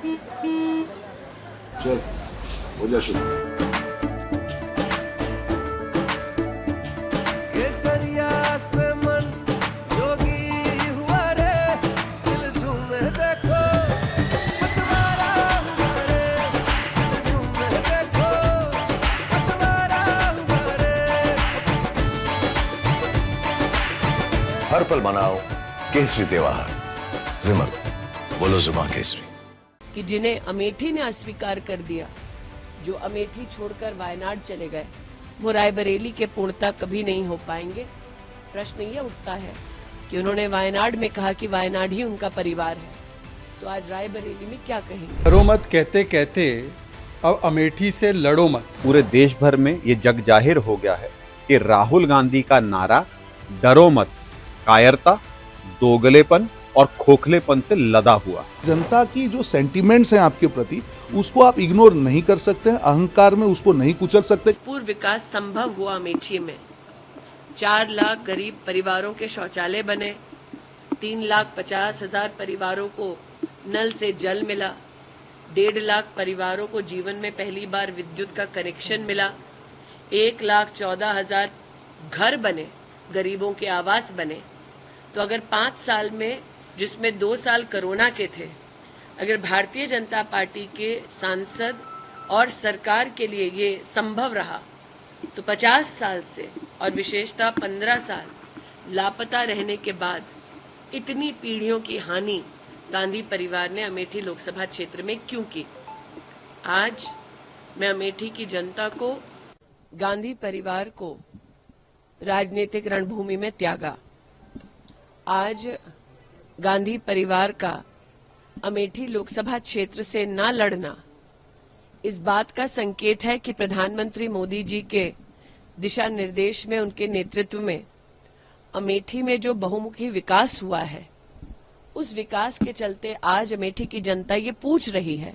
चल हो जा शुरू। केसरिया से मन जोगी हुआ रे, दिल झूमे देखो पतवारा हुआ रे, दिल झूमे देखो पतवारा हुआ रे। हर पल मनाओ केसरी त्योहार। विमल बोलो जुबान केसरी। कि जिन्हें अमेठी ने अस्वीकार कर दिया, जो अमेठी छोड़कर वायनाड चले गए, वो रायबरेली के पूर्णता कभी नहीं हो पाएंगे। प्रश्न ये उठता है कि उन्होंने वायनाड में कहा कि वायनाड ही उनका परिवार है, तो आज रायबरेली में क्या कहेंगे? डरो मत कहते कहते अब अमेठी से लड़ो मत। पूरे देश भर में ये जग जाहिर हो गया है कि राहुल गांधी का नारा डरो मत कायरता, दोगलेपन और खोखलेपन से लदा हुआ। जनता की जो सेंटिमेंट्स हैं आपके प्रति, उसको आप इग्नोर नहीं कर सकते हैं, अहंकार में उसको नहीं कुचल सकते। पूर्ण विकास संभव हुआ अमेठी में। 4 लाख गरीब परिवारों के शौचालय बने, 3,50,000 परिवारों को नल से जल मिला, 1.5 लाख परिवारों को जीवन में पहली बार विद्युत का कनेक्शन मिला, 1,14,000 घर बने, गरीबों के आवास बने। तो अगर 5 साल में, जिसमें 2 साल कोरोना के थे, अगर भारतीय जनता पार्टी के सांसद और सरकार के लिए ये संभव रहा, तो 50 साल से और विशेषतः 15 साल लापता रहने के बाद इतनी पीढ़ियों की हानि गांधी परिवार ने अमेठी लोकसभा क्षेत्र में क्यों की? आज मैं अमेठी की जनता को, गांधी परिवार को राजनीतिक रणभूमि में त्यागा। आज गांधी परिवार का अमेठी लोकसभा क्षेत्र से ना लड़ना इस बात का संकेत है कि प्रधानमंत्री मोदी जी के दिशा निर्देश में, उनके नेतृत्व में अमेठी में जो बहुमुखी विकास हुआ है, उस विकास के चलते आज अमेठी की जनता ये पूछ रही है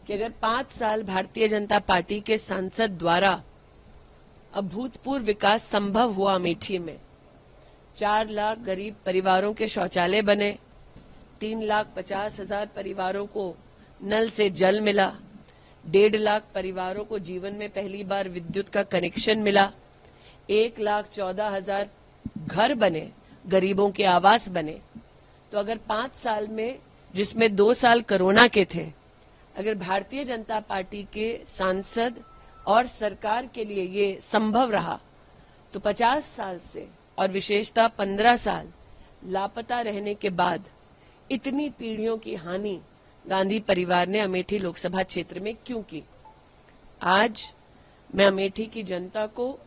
कि अगर 5 साल भारतीय जनता पार्टी के सांसद द्वारा अभूतपूर्व विकास संभव हुआ अमेठी में, 4 लाख गरीब परिवारों के शौचालय बने, 3,50,000 परिवारों को नल से जल मिला, 1.5 लाख परिवारों को जीवन में पहली बार विद्युत का कनेक्शन मिला, 1,14,000 घर बने, गरीबों के आवास बने। तो अगर 5 साल में, जिसमें 2 साल कोरोना के थे, अगर भारतीय जनता पार्टी के सांसद और सरकार के लिए ये संभव रहा, तो 50 साल से और विशेषतः 15 साल लापता रहने के बाद इतनी पीढ़ियों की हानि गांधी परिवार ने अमेठी लोकसभा क्षेत्र में क्यों की? आज मैं अमेठी की जनता को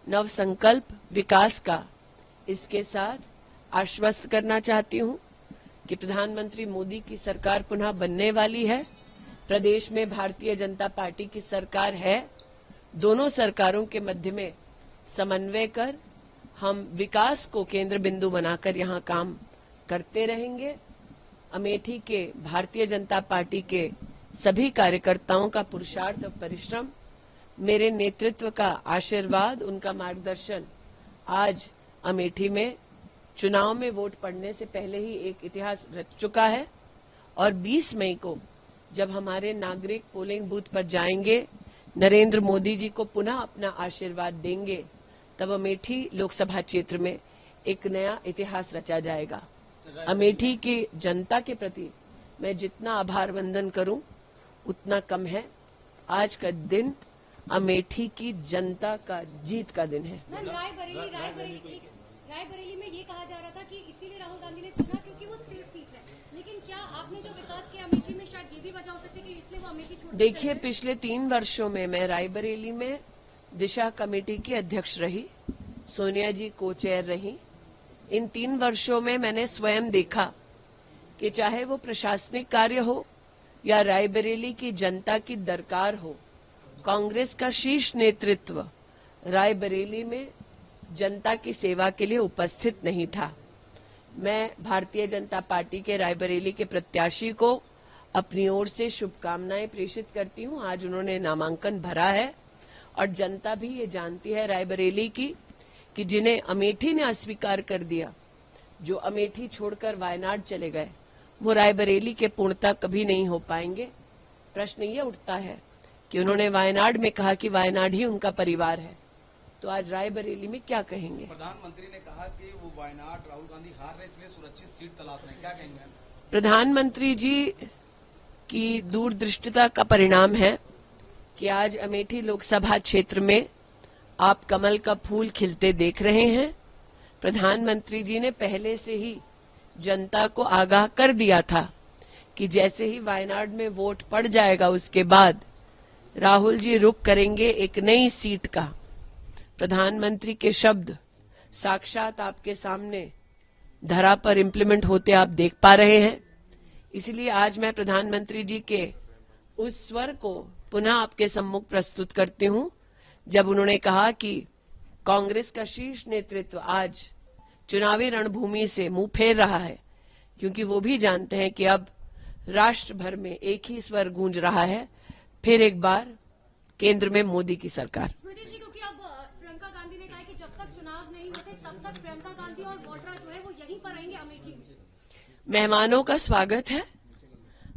नव संकल्प विकास का इसके साथ आश्वस्त करना चाहती हूं कि प्रधानमंत्री मोदी की सरकार पुनः बनने वाली है। प्रदेश में भारतीय जनता पार्टी की सरकार है। दोनों सरकारों के मध्य में समन्वय कर हम विकास को केंद्र बिंदु बनाकर यहां काम करते रहेंगे। अमेठी के भारतीय जनता पार्टी के सभी कार्यकर्ताओं का पुरुषार्थ और परिश्रम, मेरे नेतृत्व का आशीर्वाद, उनका मार्गदर्शन आज अमेठी में चुनाव में वोट पड़ने से पहले ही एक इतिहास रच चुका है। और 20 मई को जब हमारे नागरिक पोलिंग बूथ पर जाएंगे, नरेंद्र मोदी जी को पुनः अपना आशीर्वाद देंगे, तब अमेठी लोकसभा क्षेत्र में एक नया इतिहास रचा जाएगा। अमेठी की जनता के प्रति मैं जितना आभार वंदन करूं उतना कम है। आज का दिन अमेठी की जनता का जीत का दिन है। रायबरेली में ये कहा जा रहा था कि इसीलिए राहुल गांधी ने चुना क्योंकि वो सिर्फ सीट है, लेकिन क्या आपने जो विकास किया अमेठी में, शायद ये भी वजह हो सकती है कि इसलिए वो अमेठी छोड़? देखिए, पिछले 3 वर्षों में मैं रायबरेली में दिशा कमेटी की अध्यक्ष रही, सोनिया जी को चेयर रही। इन 3 वर्षों में मैंने स्वयं देखा कि चाहे वो प्रशासनिक कार्य हो या रायबरेली की जनता की दरकार हो, कांग्रेस का शीर्ष नेतृत्व रायबरेली में जनता की सेवा के लिए उपस्थित नहीं था। मैं भारतीय जनता पार्टी के रायबरेली के प्रत्याशी को अपनी ओर से शुभकामनाएं प्रेषित करती हूं। आज उन्होंने नामांकन भरा है और जनता भी ये जानती है रायबरेली की कि जिन्हें अमेठी ने अस्वीकार कर दिया, जो अमेठी छोड़कर वायनाड चले गए, वो रायबरेली के पूर्णता कभी नहीं हो पाएंगे। प्रश्न ये उठता है कि उन्होंने वायनाड में कहा कि वायनाड ही उनका परिवार है, तो आज रायबरेली में क्या कहेंगे? प्रधानमंत्री ने कहा कि वो वायनाड राहुल गांधी हार रहे इसलिए सुरक्षित सीट तलाश रहे हैं, क्या कहेंगे? प्रधानमंत्री जी की दूरदृष्टिता का परिणाम है कि आज अमेठी लोकसभा क्षेत्र में आप कमल का फूल खिलते देख रहे हैं। प्रधानमंत्री जी ने पहले से ही जनता को आगाह कर दिया था कि जैसे ही वायनाड में वोट पड़ जाएगा उसके बाद राहुल जी रुख करेंगे एक नई सीट का। प्रधानमंत्री के शब्द साक्षात आपके सामने धरा पर इम्प्लीमेंट होते आप देख पा रहे हैं। इसलिए आज मैं प्रधानमंत्री जी के उस स्वर को पुनः आपके सम्मुख प्रस्तुत करती हूं जब उन्होंने कहा कि कांग्रेस का शीर्ष नेतृत्व आज चुनावी रणभूमि से मुंह फेर रहा है, क्योंकि वो भी जानते हैं कि अब राष्ट्र भर में एक ही स्वर गूंज रहा है, फिर एक बार केंद्र में मोदी की सरकार। स्मृति जी, क्योंकि अब प्रियंका गांधी ने कहा है कि जब तक चुनाव नहीं होते तब तक प्रियंका गांधी और वाड्रा जो है वो यहीं पर रहेंगे अमेठी में। मेहमानों का स्वागत है,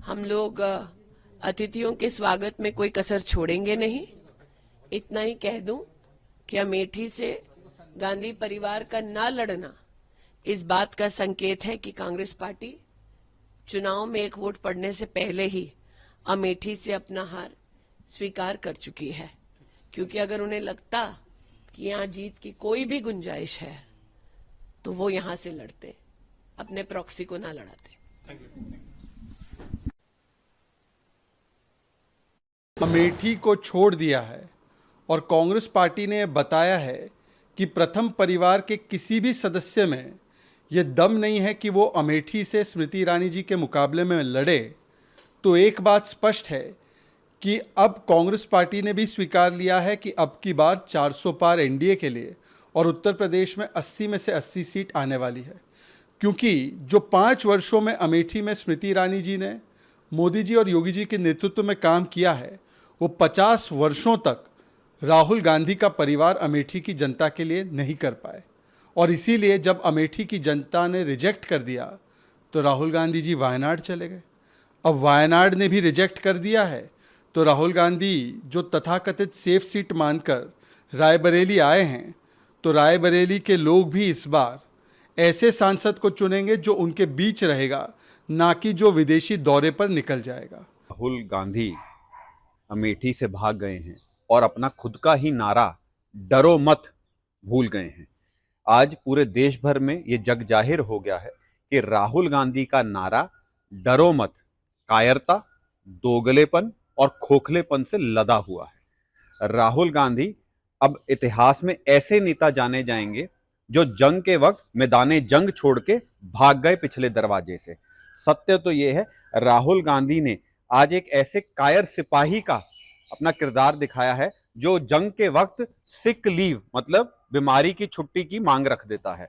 हम लोग अतिथियों के स्वागत में कोई कसर छोड़ेंगे नहीं। इतना ही कह दूं कि अमेठी से गांधी परिवार का ना लड़ना इस बात का संकेत है कि कांग्रेस पार्टी चुनाव में एक वोट पड़ने से पहले ही अमेठी से अपना हार स्वीकार कर चुकी है, क्योंकि अगर उन्हें लगता कि यहां जीत की कोई भी गुंजाइश है तो वो यहां से लड़ते, अपने प्रॉक्सी को ना लड़ाते। अमेठी को छोड़ दिया है और कांग्रेस पार्टी ने बताया है कि प्रथम परिवार के किसी भी सदस्य में यह दम नहीं है कि वो अमेठी से स्मृति ईरानी जी के मुकाबले में लड़े, तो एक बात स्पष्ट है कि अब कांग्रेस पार्टी ने भी स्वीकार लिया है कि अब की बार 400 पार एनडीए के लिए और उत्तर प्रदेश में 80 में से 80 सीट आने वाली है, क्योंकि जो 5 वर्षों में अमेठी में स्मृति ईरानी जी ने मोदी जी और योगी जी के नेतृत्व में काम किया है, वो 50 वर्षों तक राहुल गांधी का परिवार अमेठी की जनता के लिए नहीं कर पाए। और इसीलिए जब अमेठी की जनता ने रिजेक्ट कर दिया तो राहुल गांधी जी वायनाड चले गए। अब वायनाड ने भी रिजेक्ट कर दिया है तो राहुल गांधी जो तथाकथित सेफ सीट मानकर रायबरेली आए हैं, तो रायबरेली के लोग भी इस बार ऐसे सांसद को चुनेंगे जो उनके बीच रहेगा, ना कि जो विदेशी दौरे पर निकल जाएगा। राहुल गांधी अमेठी से भाग गए हैं और अपना खुद का ही नारा डरो मत भूल गए हैं। आज पूरे देश भर में ये जग जाहिर हो गया है कि राहुल गांधी का नारा डरो मत कायरता, दोगलेपन और खोखलेपन से लदा हुआ है। राहुल गांधी अब इतिहास में ऐसे नेता जाने जाएंगे जो जंग के वक्त मैदाने जंग छोड़ के भाग गए पिछले दरवाजे से। सत्य तो यह है, राहुल गांधी ने आज एक ऐसे कायर सिपाही का अपना किरदार दिखाया है जो जंग के वक्त सिक लीव मतलब बीमारी की छुट्टी की मांग रख देता है।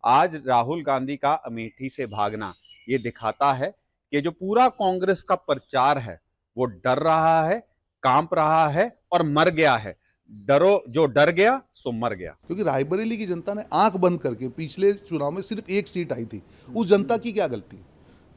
आज राहुल गांधी का अमेठी से भागना ये दिखाता है कि जो पूरा कांग्रेस का प्रचार है वो डर रहा है, कांप रहा है और मर गया है। डरो, जो डर गया सो मर गया। क्योंकि रायबरेली की जनता ने आंख बंद करके पिछले चुनाव में सिर्फ 1 सीट आई थी, उस जनता की क्या गलती?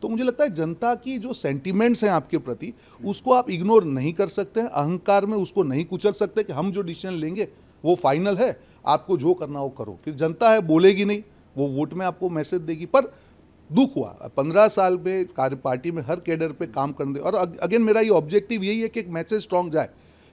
तो मुझे लगता है जनता की जो सेंटिमेंट्स हैं आपके प्रति उसको आप इग्नोर नहीं कर सकते हैं, अहंकार में उसको नहीं कुचल सकते कि हम जो डिसीजन लेंगे वो फाइनल है, आपको जो करना हो करो। फिर जनता है बोलेगी नहीं, वो वोट में आपको मैसेज देगी। पर दुख हुआ 15 साल में कार्य पार्टी में हर कैडर पे काम करने, और अगेन मेरा ये ऑब्जेक्टिव यही है कि एक मैसेज स्ट्रॉन्ग जाए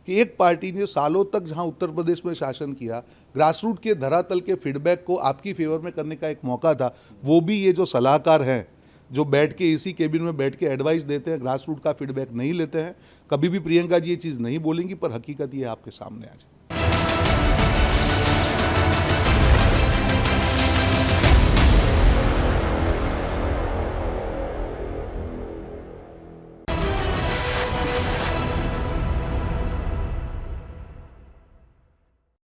कि एक पार्टी ने सालों तक जहां उत्तर प्रदेश में शासन किया, ग्रासरूट के धरातल के फीडबैक को आपकी फेवर में करने का एक मौका था। वो भी ये जो सलाहकार हैं जो बैठ के इसी केबिन में बैठ के एडवाइस देते हैं, ग्रासरूट का फीडबैक नहीं लेते हैं, कभी भी प्रियंका जी ये चीज़ नहीं बोलेंगी, पर हकीकत ये आपके सामने आ जाए।